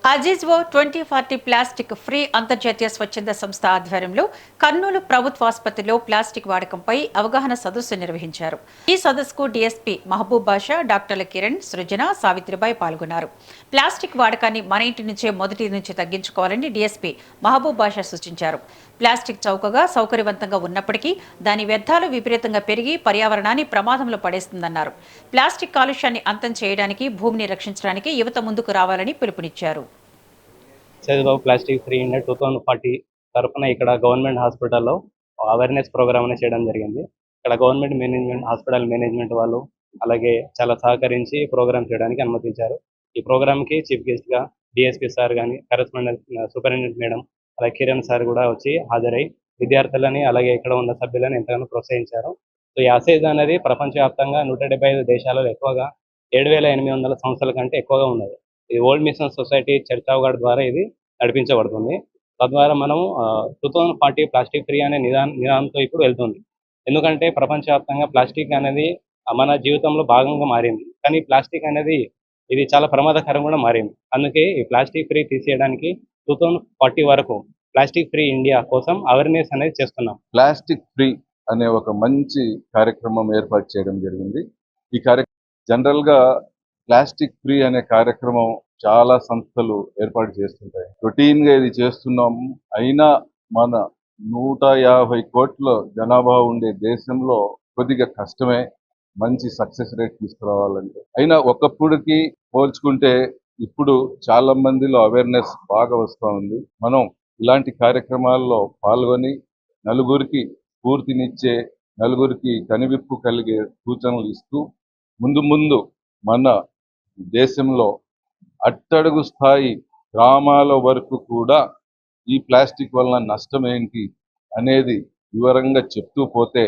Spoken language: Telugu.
అజీజ్వో 2040 ప్లాస్టిక్ ఫ్రీ అంతర్జాతీయ స్వచ్ఛంద సంస్థ ఆధ్వర్యంలో కర్నూలు ప్రభుత్వాసుపత్రిలో ప్లాస్టిక్ వాడకంపై అవగాహన సదస్సు నిర్వహించారు. ఈ సదస్సుకు డీఎస్పీ మహబూబ్ బాషా, డాక్టర్ల కిరణ్, సృజన, సావిత్రిబాయి పాల్గొన్నారు. ప్లాస్టిక్ వాడకాన్ని మన ఇంటి నుంచే మొదటి నుంచి తగ్గించుకోవాలని డీఎస్పీ మహబూబ్ బాషా సూచించారు. ప్లాస్టిక్ చౌకగా సౌకర్యవంతంగా ఉన్నప్పటికీ దాని వ్యర్థాలు విపరీతంగా పెరిగి పర్యావరణాన్ని ప్రమాదంలో పడేస్తుందన్నారు. ప్లాస్టిక్ కాలుష్యాన్ని అంతం చేయడానికి, భూమిని రక్షించడానికి యువత ముందుకు రావాలని పిలుపునిచ్చారు. అజీజ్వో ప్లాస్టిక్ ఫ్రీ ఇండియా 2040 తరఫున ఇక్కడ గవర్నమెంట్ హాస్పిటల్లో అవేర్నెస్ ప్రోగ్రామ్ అనేది చేయడం జరిగింది. ఇక్కడ గవర్నమెంట్ హాస్పిటల్ మేనేజ్మెంట్ వాళ్ళు అలాగే చాలా సహకరించి ప్రోగ్రామ్ చేయడానికి అనుమతించారు. ఈ ప్రోగ్రామ్కి చీఫ్ గెస్ట్గా డిఎస్పీ సార్ కానీ, కరెస్పాండెంట్ సూపరింటెండెంట్ మేడం, అలాగే కిరణ్ సార్ కూడా వచ్చి హాజరై విద్యార్థులని అలాగే ఇక్కడ ఉన్న సభ్యులను ఎంతగానో ప్రోత్సహించారు. సో ఈ అసేజ్ అనేది ప్రపంచవ్యాప్తంగా 175 దేశాలలో ఎక్కువగా 7,800 సంస్థల కంటే ఎక్కువగా ఉన్నది. ఈ World Mission Society Church of God ద్వారా ఇది నడిపించబడుతుంది. తద్వారా మనం 2040 ప్లాస్టిక్ ఫ్రీ అనే నిదానంతో ఇప్పుడు వెళ్తుంది. ఎందుకంటే ప్రపంచవ్యాప్తంగా ప్లాస్టిక్ అనేది మన జీవితంలో భాగంగా మారింది. కానీ ప్లాస్టిక్ అనేది ఇది చాలా ప్రమాదకరం కూడా మారింది. అందుకే ఈ ప్లాస్టిక్ ఫ్రీ తీసేయడానికి 2040 వరకు ప్లాస్టిక్ ఫ్రీ ఇండియా కోసం అవేర్నెస్ అనేది చేస్తున్నాం. ప్లాస్టిక్ ఫ్రీ అనే ఒక మంచి కార్యక్రమం ఏర్పాటు చేయడం జరిగింది. ఈ కార్యక్రమం జనరల్గా ప్లాస్టిక్ ఫ్రీ అనే కార్యక్రమం చాలా సంస్థలు ఏర్పాటు చేస్తుంటాయి. రొటీన్గా ఇది చేస్తున్నాము. అయినా మన 150 కోట్ల జనాభా ఉండే దేశంలో కొద్దిగా కష్టమే మంచి సక్సెస్ రేట్ తీసుకురావాలంటే. అయినా ఒకప్పుడుకి పోల్చుకుంటే ఇప్పుడు చాలా మందిలో అవేర్నెస్ బాగా వస్తూ ఉంది. మనం ఇలాంటి కార్యక్రమాల్లో పాల్గొని నలుగురికి స్ఫూర్తినిచ్చే, నలుగురికి కనివిప్పు కలిగే సూచనలు ఇస్తూ ముందు మన దేశంలో అట్టడుగు స్థాయి గ్రామాల వరకు కూడా ఈ ప్లాస్టిక్ వలన నష్టం ఏంటి అనేది వివరంగా చెప్తూ పోతే